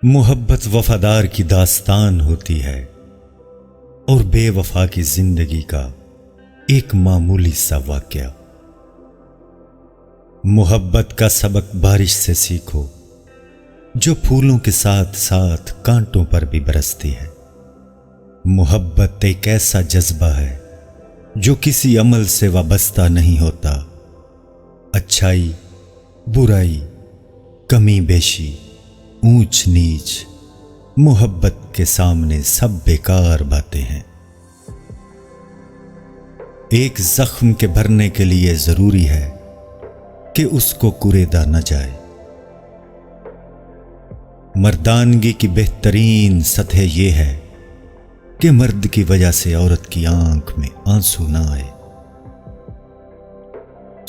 محبت وفادار کی داستان ہوتی ہے اور بے وفا کی زندگی کا ایک معمولی سا واقعہ۔ محبت کا سبق بارش سے سیکھو جو پھولوں کے ساتھ ساتھ کانٹوں پر بھی برستی ہے۔ محبت ایک ایسا جذبہ ہے جو کسی عمل سے وابستہ نہیں ہوتا۔ اچھائی، برائی، کمی بیشی، اونچ نیچ، محبت کے سامنے سب بیکار باتیں ہیں۔ ایک زخم کے بھرنے کے لیے ضروری ہے کہ اس کو کریدا نہ جائے۔ مردانگی کی بہترین سطح یہ ہے کہ مرد کی وجہ سے عورت کی آنکھ میں آنسو نہ آئے۔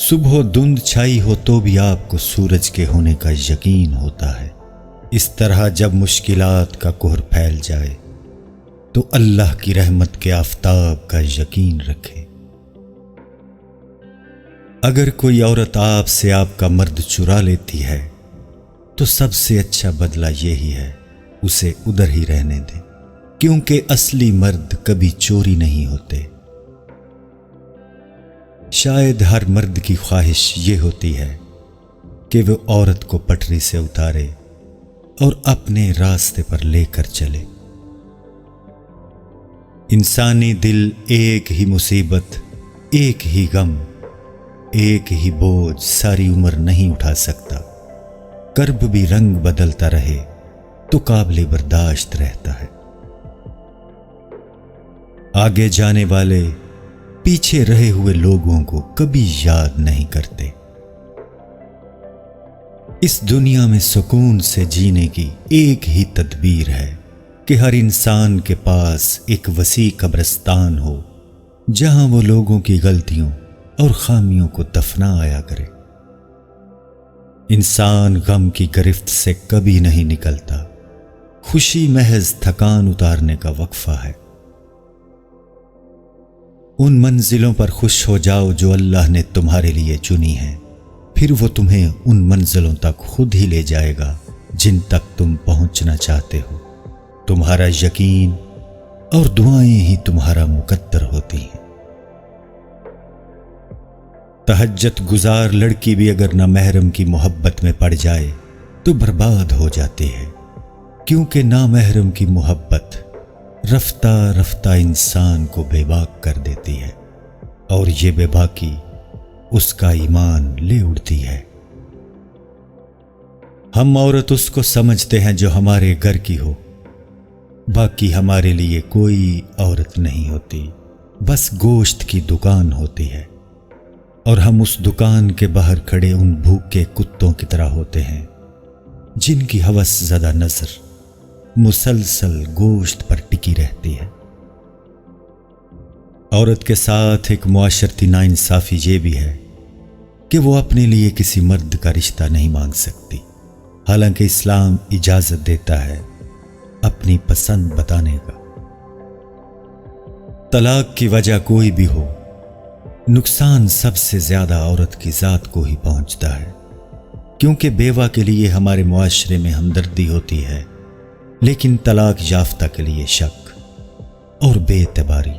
صبح دھند چھائی ہو تو بھی آپ کو سورج کے ہونے کا یقین ہوتا ہے۔ اس طرح جب مشکلات کا کہر پھیل جائے تو اللہ کی رحمت کے آفتاب کا یقین رکھیں۔ اگر کوئی عورت آپ سے آپ کا مرد چرا لیتی ہے تو سب سے اچھا بدلہ یہی ہے اسے ادھر ہی رہنے دیں، کیونکہ اصلی مرد کبھی چوری نہیں ہوتے۔ شاید ہر مرد کی خواہش یہ ہوتی ہے کہ وہ عورت کو پٹری سے اتارے اور اپنے راستے پر لے کر چلے۔ انسانی دل ایک ہی مصیبت، ایک ہی غم، ایک ہی بوجھ ساری عمر نہیں اٹھا سکتا۔ کرب بھی رنگ بدلتا رہے تو قابل برداشت رہتا ہے۔ آگے جانے والے پیچھے رہے ہوئے لوگوں کو کبھی یاد نہیں کرتے۔ اس دنیا میں سکون سے جینے کی ایک ہی تدبیر ہے کہ ہر انسان کے پاس ایک وسیع قبرستان ہو جہاں وہ لوگوں کی غلطیوں اور خامیوں کو دفنایا کرے۔ انسان غم کی گرفت سے کبھی نہیں نکلتا، خوشی محض تھکان اتارنے کا وقفہ ہے۔ ان منزلوں پر خوش ہو جاؤ جو اللہ نے تمہارے لیے چنی ہیں، پھر وہ تمہیں ان منزلوں تک خود ہی لے جائے گا جن تک تم پہنچنا چاہتے ہو۔ تمہارا یقین اور دعائیں ہی تمہارا مقدر ہوتی ہیں۔ تہجد گزار لڑکی بھی اگر نامحرم کی محبت میں پڑ جائے تو برباد ہو جاتی ہے، کیونکہ نامحرم کی محبت رفتہ رفتہ انسان کو بے باک کر دیتی ہے، اور یہ بے باکی اس کا ایمان لے اڑتی ہے۔ ہم عورت اس کو سمجھتے ہیں جو ہمارے گھر کی ہو، باقی ہمارے لیے کوئی عورت نہیں ہوتی، بس گوشت کی دکان ہوتی ہے، اور ہم اس دکان کے باہر کھڑے ان بھوکے کتوں کی طرح ہوتے ہیں جن کی ہوس زدہ نظر مسلسل گوشت پر ٹکی رہتی ہے۔ عورت کے ساتھ ایک معاشرتی ناانصافی یہ بھی ہے کہ وہ اپنے لیے کسی مرد کا رشتہ نہیں مانگ سکتی، حالانکہ اسلام اجازت دیتا ہے اپنی پسند بتانے کا۔ طلاق کی وجہ کوئی بھی ہو، نقصان سب سے زیادہ عورت کی ذات کو ہی پہنچتا ہے، کیونکہ بیوہ کے لیے ہمارے معاشرے میں ہمدردی ہوتی ہے، لیکن طلاق یافتہ کے لیے شک اور بے اعتباری۔